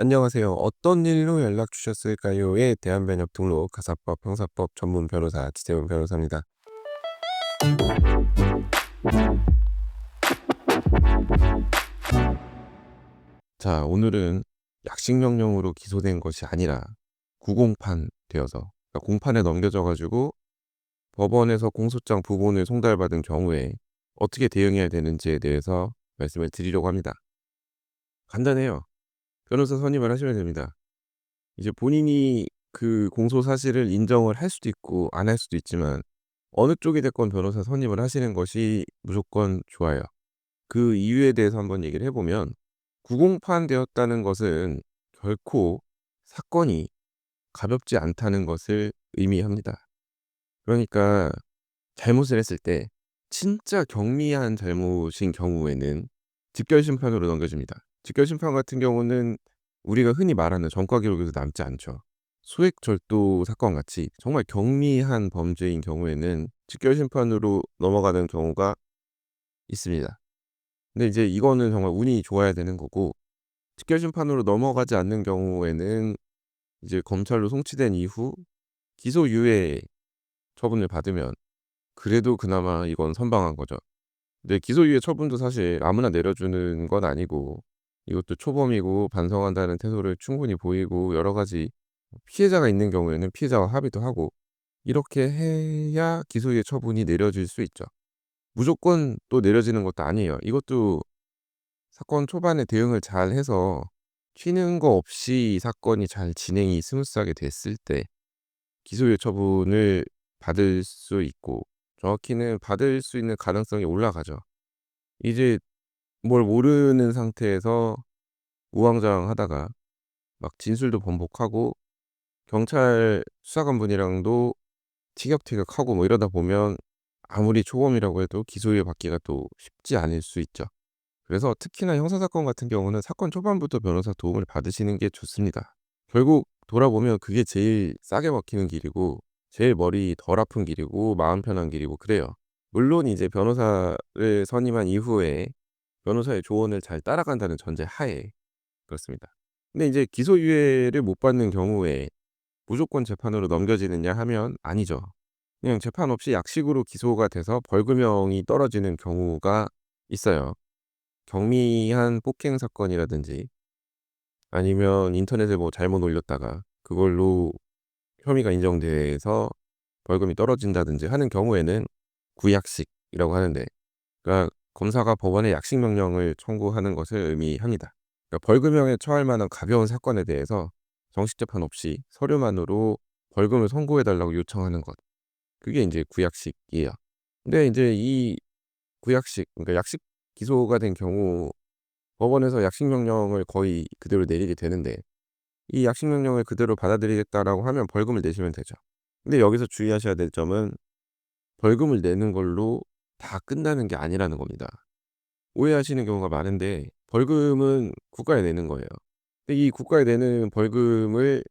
안녕하세요. "어떤 일로 연락 주셨을까요?"에 대한 번역 등록 가사법 형사법 전문 변호사 지재훈 변호사입니다. 자, 오늘은 약식 명령으로 기소된 것이 아니라 구공판 되어서, 그러니까 공판에 넘겨져 가지고 법원에서 공소장 부본을 송달받은 경우에 어떻게 대응해야 되는지에 대해서 말씀을 드리려고 합니다. 간단해요. 변호사 선임을 하시면 됩니다. 이제 본인이 그 공소 사실을 인정을 할 수도 있고 안 할 수도 있지만 어느 쪽이 됐건 변호사 선임을 하시는 것이 무조건 좋아요. 그 이유에 대해서 한번 얘기를 해 보면, 구공판되었다는 것은 결코 사건이 가볍지 않다는 것을 의미합니다. 그러니까 잘못을 했을 때 진짜 경미한 잘못인 경우에는 직결심판으로 넘겨집니다. 직결심판 같은 경우는 우리가 흔히 말하는 전과 기록에서 남지 않죠. 소액절도 사건 같이 정말 경미한 범죄인 경우에는 직결심판으로 넘어가는 경우가 있습니다. 근데 이제 이거는 정말 운이 좋아야 되는 거고, 직결심판으로 넘어가지 않는 경우에는 이제 검찰로 송치된 이후 기소유예 처분을 받으면 그래도 그나마 이건 선방한 거죠. 근데 기소유예 처분도 사실 아무나 내려주는 건 아니고, 이것도 초범이고 반성한다는 태도를 충분히 보이고 여러 가지 피해자가 있는 경우에는 피해자와 합의도 하고 이렇게 해야 기소유예 처분이 내려질 수 있죠. 무조건 또 내려지는 것도 아니에요. 이것도 사건 초반에 대응을 잘 해서 튀는 거 없이 이 사건이 잘 진행이 스무스하게 됐을 때 기소유예 처분을 받을 수 있고, 정확히는 받을 수 있는 가능성이 올라가죠. 이제 뭘 모르는 상태에서 우왕좌왕하다가 막 진술도 번복하고 경찰 수사관분이랑도 티격태격하고 뭐 이러다 보면 아무리 초범이라고 해도 기소유예 받기가 또 쉽지 않을 수 있죠. 그래서 특히나 형사사건 같은 경우는 사건 초반부터 변호사 도움을 받으시는 게 좋습니다. 결국 돌아보면 그게 제일 싸게 먹히는 길이고 제일 머리 덜 아픈 길이고 마음 편한 길이고 그래요. 물론 이제 변호사를 선임한 이후에 변호사의 조언을 잘 따라간다는 전제 하에 그렇습니다. 근데 이제 기소유예를 못 받는 경우에 무조건 재판으로 넘겨지느냐 하면 아니죠. 그냥 재판 없이 약식으로 기소가 돼서 벌금형이 떨어지는 경우가 있어요. 경미한 폭행 사건이라든지 아니면 인터넷에 뭐 잘못 올렸다가 그걸로 혐의가 인정돼서 벌금이 떨어진다든지 하는 경우에는 구약식이라고 하는데, 그러니까 검사가 법원에 약식 명령을 청구하는 것을 의미합니다. 그러니까 벌금형에 처할 만한 가벼운 사건에 대해서 정식 재판 없이 서류만으로 벌금을 선고해 달라고 요청하는 것. 그게 이제 구약식이에요. 근데 이제 이 구약식, 그러니까 약식 기소가 된 경우 법원에서 약식 명령을 거의 그대로 내리게 되는데, 이 약식 명령을 그대로 받아들이겠다라고 하면 벌금을 내시면 되죠. 근데 여기서 주의하셔야 될 점은 벌금을 내는 걸로 다 끝나는 게 아니라는 겁니다. 오해하시는 경우가 많은데 벌금은 국가에 내는 거예요. 근데 이 국가에 내는 벌금을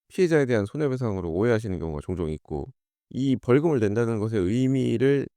피해자에 대한 손해배상으로 오해하시는 경우가 종종 있고, 이 벌금을 낸다는 것의 의미를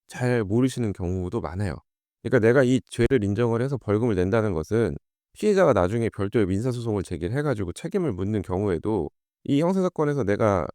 잘 모르시는 경우도 많아요. 그러니까 내가 이 죄를 인정을 해서 벌금을 낸다는 것은 피해자가 나중에 별도의 민사소송을 제기를 해 가지고 책임을 묻는 경우에도 이 형사사건에서 내가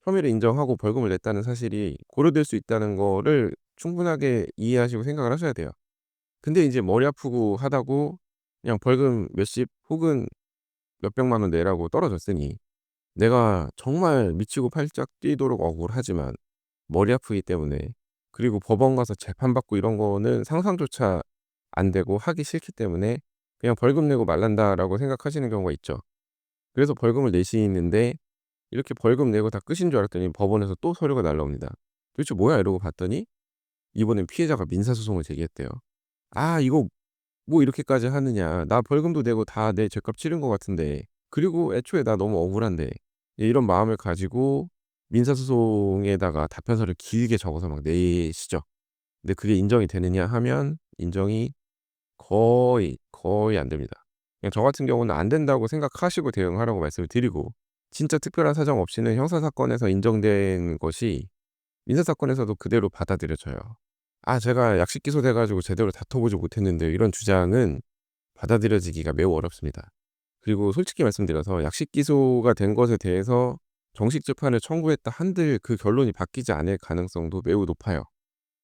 혐의를 인정하고 벌금을 냈다는 사실이 고려될 수 있다는 거를 충분하게 이해하시고 생각을 하셔야 돼요. 근데 이제 머리 아프고 하다고 그냥 벌금 몇십 혹은 몇백만 원 내라고 떨어졌으니 내가 정말 미치고 팔짝 뛰도록 억울하지만 머리 아프기 때문에, 그리고 법원 가서 재판받고 이런 거는 상상조차 안 되고 하기 싫기 때문에 그냥 '벌금 내고 말란다.'라고 생각하시는 경우가 있죠. 그래서 벌금을 내시는데 이렇게 벌금 내고 다 끝인 줄 알았더니 법원에서 또 서류가 날라옵니다. '도대체 뭐야?' 이러고 봤더니 이번엔 피해자가 민사소송을 제기했대요. '아 이거 뭐 이렇게까지 하느냐. 나 벌금도 내고 다 내 죗값 치른 것 같은데. 그리고 애초에 나 너무 억울한데.' 이런 마음을 가지고 민사소송에다가 답변서를 길게 적어서 막 내시죠. 근데 그게 인정이 되느냐 하면 인정이 거의 안 됩니다. 그냥 저 같은 경우는 안 된다고 생각하시고 대응하라고 말씀을 드리고, 진짜 특별한 사정 없이는 형사 사건에서 인정된 것이 민사 사건에서도 그대로 받아들여져요. "아 제가 약식 기소돼 가지고 제대로 다퉈보지 못했는데." 이런 주장은 받아들여지기가 매우 어렵습니다. 그리고 솔직히 말씀드려서 약식 기소가 된 것에 대해서 정식 재판을 청구했다 한들 그 결론이 바뀌지 않을 가능성도 매우 높아요.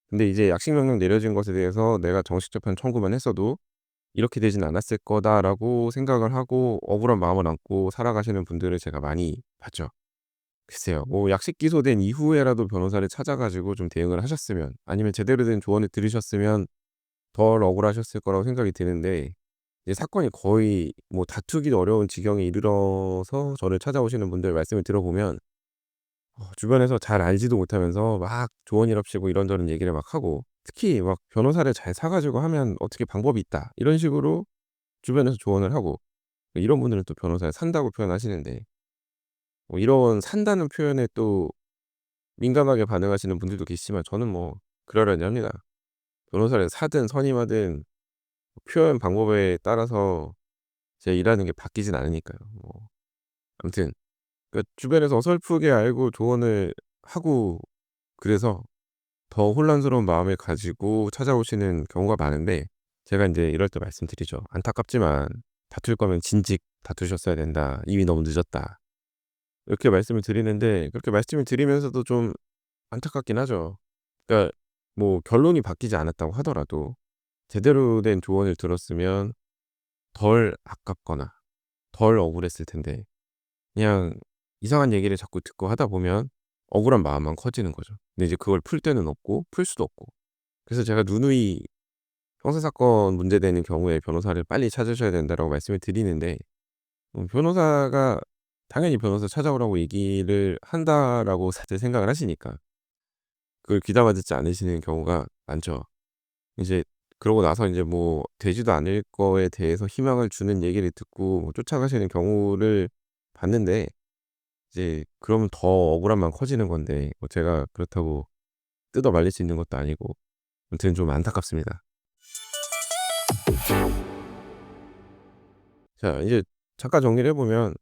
근데 이제 약식 명령 내려진 것에 대해서 내가 정식 재판 청구만 했어도 '이렇게 되진 않았을 거다.'라고 생각을 하고 억울한 마음을 안고 살아가시는 분들을 제가 많이 봤죠. 글쎄요. 뭐 약식 기소된 이후에라도 변호사를 찾아 가지고 좀 대응을 하셨으면, 아니면 제대로 된 조언을 들으셨으면 덜 억울하셨을 거라고 생각이 드는데, 이제 사건이 거의 뭐 다투기도 어려운 지경에 이르러서 저를 찾아오시는 분들 말씀을 들어보면 주변에서 잘 알지도 못하면서 막 조언이랍시고 이런저런 얘기를 막 하고, 특히 막 "변호사를 잘 사 가지고 하면 어떻게 방법이 있다." 이런 식으로 주변에서 조언을 하고, 이런 분들은 또 변호사를 산다고 표현하시는데, 뭐 이런 산다는 표현에 또 민감하게 반응하시는 분들도 계시지만 저는 뭐 그러려니 합니다. 변호사를 사든 선임하든 표현 방법에 따라서 제 일하는 게 바뀌진 않으니까요. 뭐 아무튼 주변에서 어설프게 알고 조언을 하고, 그래서 더 혼란스러운 마음을 가지고 찾아오시는 경우가 많은데, 제가 인제 이럴 때 말씀드리죠. "안타깝지만 다툴 거면 진즉 다투셨어야 된다. 이미 너무 늦었다." 이렇게 말씀을 드리는데, 그렇게 말씀을 드리면서도 좀 안타깝긴 하죠. 그러니까 뭐 결론이 바뀌지 않았다고 하더라도 제대로 된 조언을 들었으면 덜 아깝거나 덜 억울했을 텐데, 그냥 이상한 얘기를 자꾸 듣고 하다 보면 억울한 마음만 커지는 거죠. 근데 이제 그걸 풀 데는 없고 풀 수도 없고. 그래서 제가 누누이 형사 사건 문제되는 경우에 변호사를 빨리 찾으셔야 된다라고 말씀을 드리는데, 변호사가 당연히 변호사 찾아오라고 얘기를 한다라고 다들 생각을 하시니까 그걸 귀담아 듣지 않으시는 경우가 많죠. 이제 그러고 나서 인제 뭐 되지도 않을 거에 대해서 희망을 주는 얘기를 듣고 뭐 쫓아가시는 경우를 봤는데, 이제 그러면 더 억울함만 커지는 건데 뭐 제가 그렇다고 뜯어 말릴 수 있는 것도 아니고, 아무튼 좀 안타깝습니다. 자, 이제 잠깐 정리를 해 보면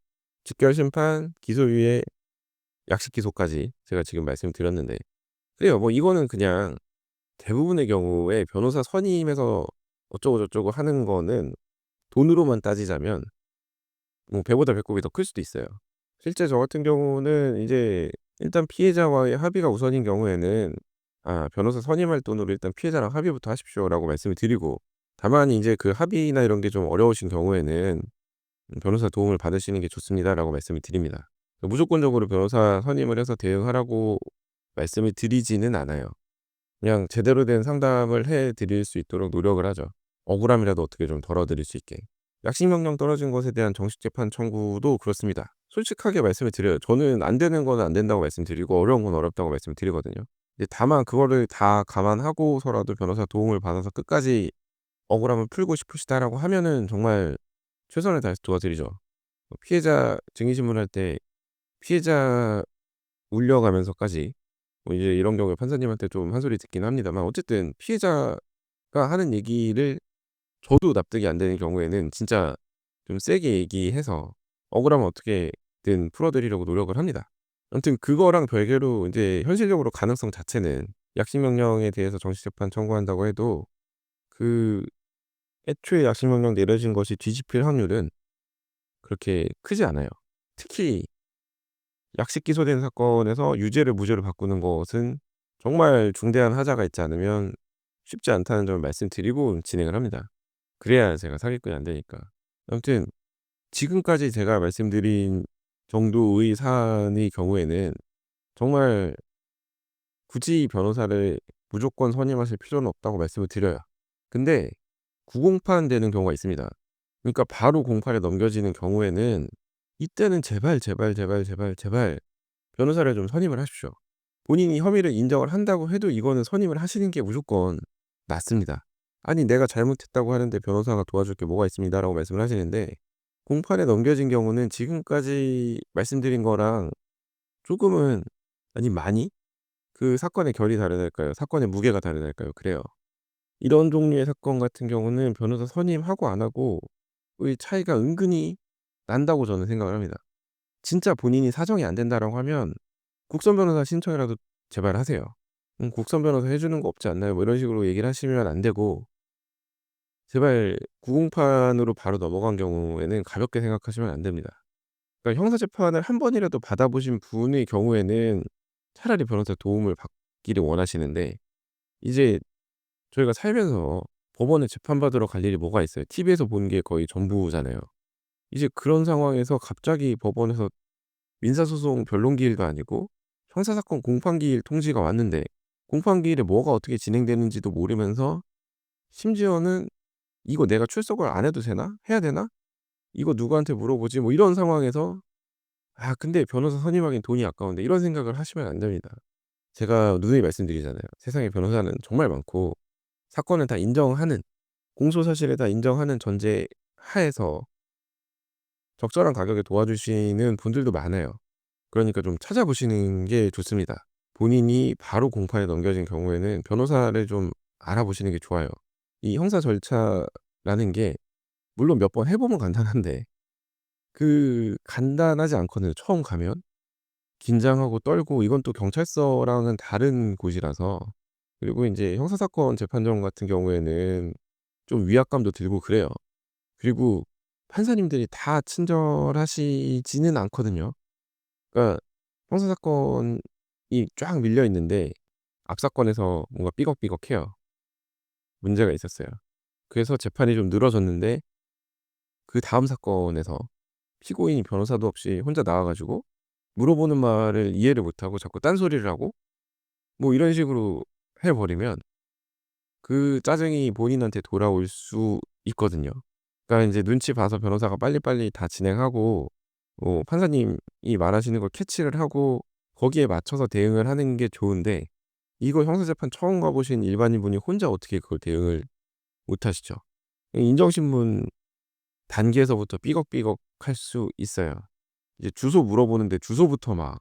직결 심판, 기소유예, 약식 기소까지 제가 지금 말씀드렸는데, 그래요. 뭐 이거는 그냥 대부분의 경우에 변호사 선임해서 어쩌고 저쩌고 하는 거는 돈으로만 따지자면 뭐 배보다 배꼽이 더 클 수도 있어요. 실제 저 같은 경우는 이제 일단 피해자와의 합의가 우선인 경우에는 변호사 선임할 돈으로 일단 "피해자랑 합의부터 하십시오."라고 말씀을 드리고, 다만 인제 그 합의나 이런 게 좀 어려우신 경우에는 "변호사 도움을 받으시는 게 좋습니다."라고 말씀을 드립니다. 무조건적으로 변호사 선임을 해서 대응하라고 말씀을 드리지는 않아요. 그냥 제대로 된 상담을 해 드릴 수 있도록 노력을 하죠. 억울함이라도 어떻게 좀 덜어 드릴 수 있게. 약식 명령 떨어진 것에 대한 정식 재판 청구도 그렇습니다. 솔직하게 말씀을 드려요. 저는 안 되는 거는 안 된다고 말씀드리고 어려운 건 어렵다고 말씀드리거든요. 이제 다만 그거를 다 감안하고서라도 변호사 도움을 받아서 끝까지 억울함을 풀고 싶으시다라고 하면은 정말 최선을 다해서 도와드리죠. 피해자 증인신문할 때 피해자 울려가면서까지 뭐 이제 이런 경우에 판사님한테 좀 한 소리 듣긴 합니다만, 어쨌든 피해자가 하는 얘기를 저도 납득이 안 되는 경우에는 진짜 좀 세게 얘기해서 억울하면 어떻게든 풀어 드리려고 노력을 합니다. 아무튼 그거랑 별개로 인제 현실적으로 가능성 자체는 약식 명령에 대해서 정식 재판 청구한다고 해도 그 애초에 약식 명령 내려진 것이 뒤집힐 확률은 그렇게 크지 않아요. 특히 약식 기소된 사건에서 유죄를 무죄로 바꾸는 것은 정말 중대한 하자가 있지 않으면 쉽지 않다는 점을 말씀드리고 진행을 합니다. 그래야 제가 사기꾼이 안 되니까. 아무튼 지금까지 제가 말씀드린 정도의 사안의 경우에는 정말 굳이 변호사를 무조건 선임하실 필요는 없다고 말씀을 드려요. 근데 구공판 되는 경우가 있습니다. 그러니까 바로 공판에 넘겨지는 경우에는 이때는 제발, 제발, 제발, 제발, 제발 변호사를 좀 선임을 하십시오. 본인이 혐의를 인정을 한다고 해도 이거는 선임을 하시는 게 무조건 낫습니다. 아니 "내가 잘못했다고 하는데 변호사가 도와줄 게 뭐가 있습니다."라고 말씀을 하시는데, 공판에 넘겨진 경우는 지금까지 말씀드린 거랑 조금은, 아니 많이 그 사건의 결이 다르달까요? 사건의 무게가 다르달까요? 그래요. 이런 종류의 사건 같은 경우는 변호사 선임하고 안 하고의 차이가 은근히 난다고 저는 생각을 합니다. 진짜 본인이 사정이 안 된다라고 하면 국선 변호사 신청이라도 제발 하세요. "국선 변호사 해 주는 거 없지 않나요?" 뭐 이런 식으로 얘기를 하시면 안 되고, 제발 구공판으로 바로 넘어간 경우에는 가볍게 생각하시면 안 됩니다. 그러니까 형사 재판을 한 번이라도 받아 보신 분의 경우에는 차라리 변호사 도움을 받기를 원하시는데, 이제 저희가 살면서 법원에 재판받으러 갈 일이 뭐가 있어요. TV에서 보는 게 거의 전부잖아요. 이제 그런 상황에서 갑자기 법원에서 민사소송 변론기일도 아니고 형사사건 공판기일 통지가 왔는데, 공판기일에 뭐가 어떻게 진행되는지도 모르면서 심지어는 '이거 내가 출석을 안 해도 되나? 해야 되나? 이거 누구한테 물어보지?' 뭐 이런 상황에서 '아 근데 변호사 선임하기엔 돈이 아까운데.' 이런 생각을 하시면 안 됩니다. 제가 누누이 말씀드리잖아요. 세상에 변호사는 정말 많고 사건을 다 인정하는, 공소 사실을 다 인정하는 전제 하에서 적절한 가격에 도와주시는 분들도 많아요. 그러니까 좀 찾아보시는 게 좋습니다. 본인이 바로 공판에 넘겨진 경우에는 변호사를 좀 알아보시는 게 좋아요. 이 형사 절차라는 게 물론 몇 번 해 보면 간단한데 간단하지 않거든요. 처음 가면 긴장하고 떨고, 이건 또 경찰서랑은 다른 곳이라서. 그리고 인제 형사사건 재판정 같은 경우에는 좀 위압감도 들고 그래요. 그리고 판사님들이 다 친절하시지는 않거든요. 그러니까 형사사건이 쫙 밀려 있는데 앞 사건에서 뭔가 삐걱삐걱해요. 문제가 있었어요. 그래서 재판이 좀 늘어졌는데 그다음 사건에서 피고인이 변호사도 없이 혼자 나와 가지고 물어보는 말을 이해를 못하고 자꾸 딴소리를 하고 뭐 이런 식으로 해 버리면 그 짜증이 본인한테 돌아올 수 있거든요. 그러니까 인제 눈치 봐서 변호사가 빨리빨리 다 진행하고 판사님이 말하시는 걸 캐치를 하고 거기에 맞춰서 대응을 하는 게 좋은데, 이거 형사재판 처음 가 보신 일반인분이 혼자 어떻게 그걸 대응을 못 하시죠. 인정신문 단계에서부터 삐걱삐걱할 수 있어요. 이제 주소 물어보는데 주소부터 막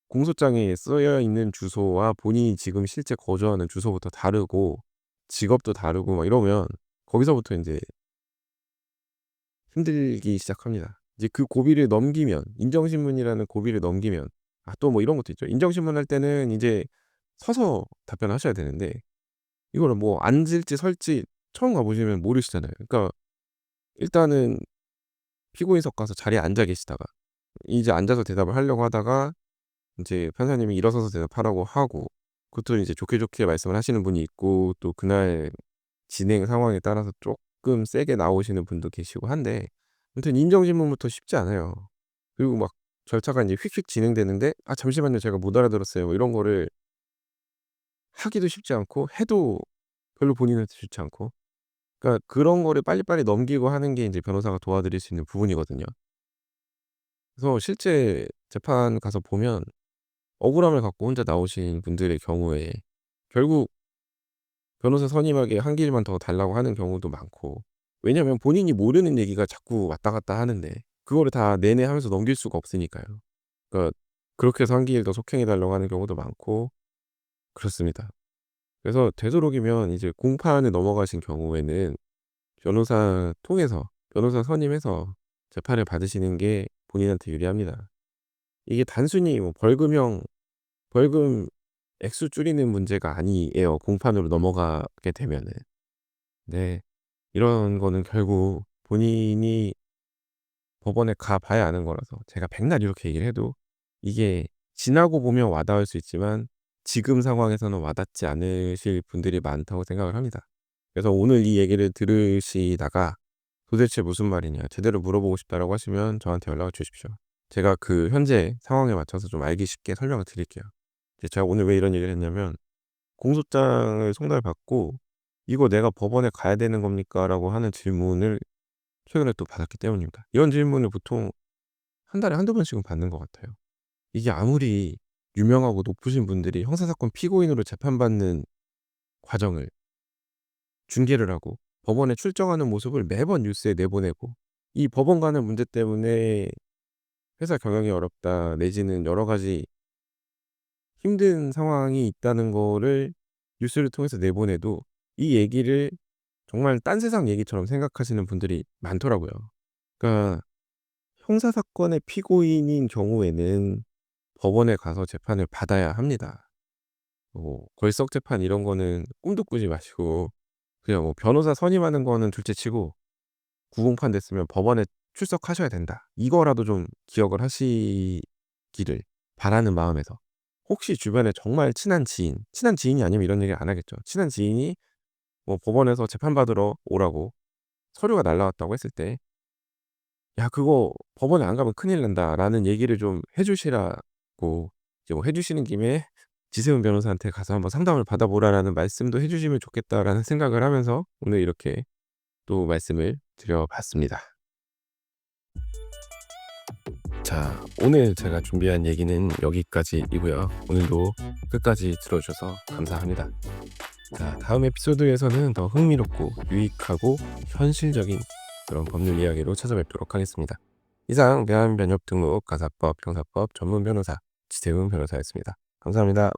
공소장에 쓰여 있는 주소와 본인이 지금 실제 거주하는 주소부터 다르고 직업도 다르고 막 이러면 거기서부터 인제 힘들기 시작합니다. 이제 그 고비를 넘기면, 인정신문이라는 고비를 넘기면, 또 뭐 이런 것도 있죠. 인정신문 할 때는 이제 서서 답변하셔야 되는데 이거를 뭐 앉을지 설지 처음 가 보시면 모르시잖아요. 그러니까 일단은 피고인석 가서 자리에 앉아 계시다가 이제 앉아서 대답을 하려고 하다가 인제 판사님이 일어서서 대답하라고 하고, 그것도 이제 좋게 좋게 말씀을 하시는 분이 있고 또 그날 진행 상황에 따라서 쪼끔 세게 나오시는 분도 계시고 한데, 아무튼 인정신문부터 쉽지 않아요. 그리고 막 절차가 인제 휙휙 진행되는데 "아 잠시만요. 제가 못 알아들었어요." 뭐 이런 거를 하기도 쉽지 않고 해도 별로 본인한테 좋지 않고, 그러니까 그런 거를 빨리빨리 넘기고 하는 게 인제 변호사가 도와드릴 수 있는 부분이거든요. 그래서 실제 재판 가서 보면 억울함을 갖고 혼자 나오신 분들의 경우에 결국 변호사 선임하게 한 길만 더 달라고 하는 경우도 많고, 왜냐면 본인이 모르는 얘기가 자꾸 왔다 갔다 하는데 그거를 다 내내 하면서 넘길 수가 없으니까요. 그러니까 그렇게 해서 한 길 더 속행해 달라고 하는 경우도 많고 그렇습니다. 그래서 되도록이면 이제 공판을 넘어가신 경우에는 변호사 통해서 변호사 선임해서 재판을 받으시는 게 본인한테 유리합니다. 이게 단순히 뭐 벌금 액수 줄이는 문제가 아니에요, 공판으로 넘어가게 되면은. 네. 이런 거는 결국 본인이 법원에 가 봐야 아는 거라서 제가 백날 이렇게 얘기를 해도 이게 지나고 보면 와닿을 수 있지만 지금 상황에서는 와닿지 않으실 분들이 많다고 생각을 합니다. 그래서 오늘 이 얘기를 들으시다가 '도대체 무슨 말이냐. 제대로 물어보고 싶다.'라고 하시면 저한테 연락을 주십시오. 제가 그 현재 상황에 맞춰서 좀 알기 쉽게 설명을 드릴게요. 이제 제가 오늘 왜 이런 얘기를 했냐면, 공소장을 송달받고 "이거 내가 법원에 가야 되는 겁니까?"라고 하는 질문을 최근에 또 받았기 때문입니다. 이런 질문을 보통 한 달에 한두 번씩은 받는 것 같아요. 이게 아무리 유명하고 높으신 분들이 형사사건 피고인으로 재판받는 과정을 중계를 하고 법원에 출정하는 모습을 매번 뉴스에 내보내고 이 법원 가는 문제 때문에 회사 경영이 어렵다 내지는 여러 가지 힘든 상황이 있다는 거를 뉴스를 통해서 내보내도 이 얘기를 정말 딴 세상 얘기처럼 생각하시는 분들이 많더라고요. 그러니까 형사 사건의 피고인인 경우에는 법원에 가서 재판을 받아야 합니다. 뭐 걸석 재판 이런 거는 꿈도 꾸지 마시고 그냥 뭐 변호사 선임하는 거는 둘째치고 구공판 됐으면 법원에 출석하셔야 된다. 이거라도 좀 기억을 하시기를 바라는 마음에서 혹시 주변에 정말 친한 지인이 아니면 이런 얘기 안 하겠죠. 친한 지인이 뭐 법원에서 재판받으러 오라고 서류가 날라왔다고 했을 때 "야 그거 법원에 안 가면 큰일 난다."라는 얘기를 좀 해 주시라고 이제 뭐 해 주시는 김에 "지세훈 변호사한테 가서 한번 상담을 받아 보라."라는 말씀도 해 주시면 좋겠다라는 생각을 하면서 오늘 이렇게 또 말씀을 드려 봤습니다. 자, 오늘 제가 준비한 얘기는 여기까지이고요. 오늘도 끝까지 들어 주셔서 감사합니다. 자, 다음 에피소드에서는 더 흥미롭고 유익하고 현실적인 그런 법률 이야기로 찾아뵙도록 하겠습니다. 이상 대한변협 등록 가사법 형사법 전문 변호사 지세훈 변호사였습니다. 감사합니다.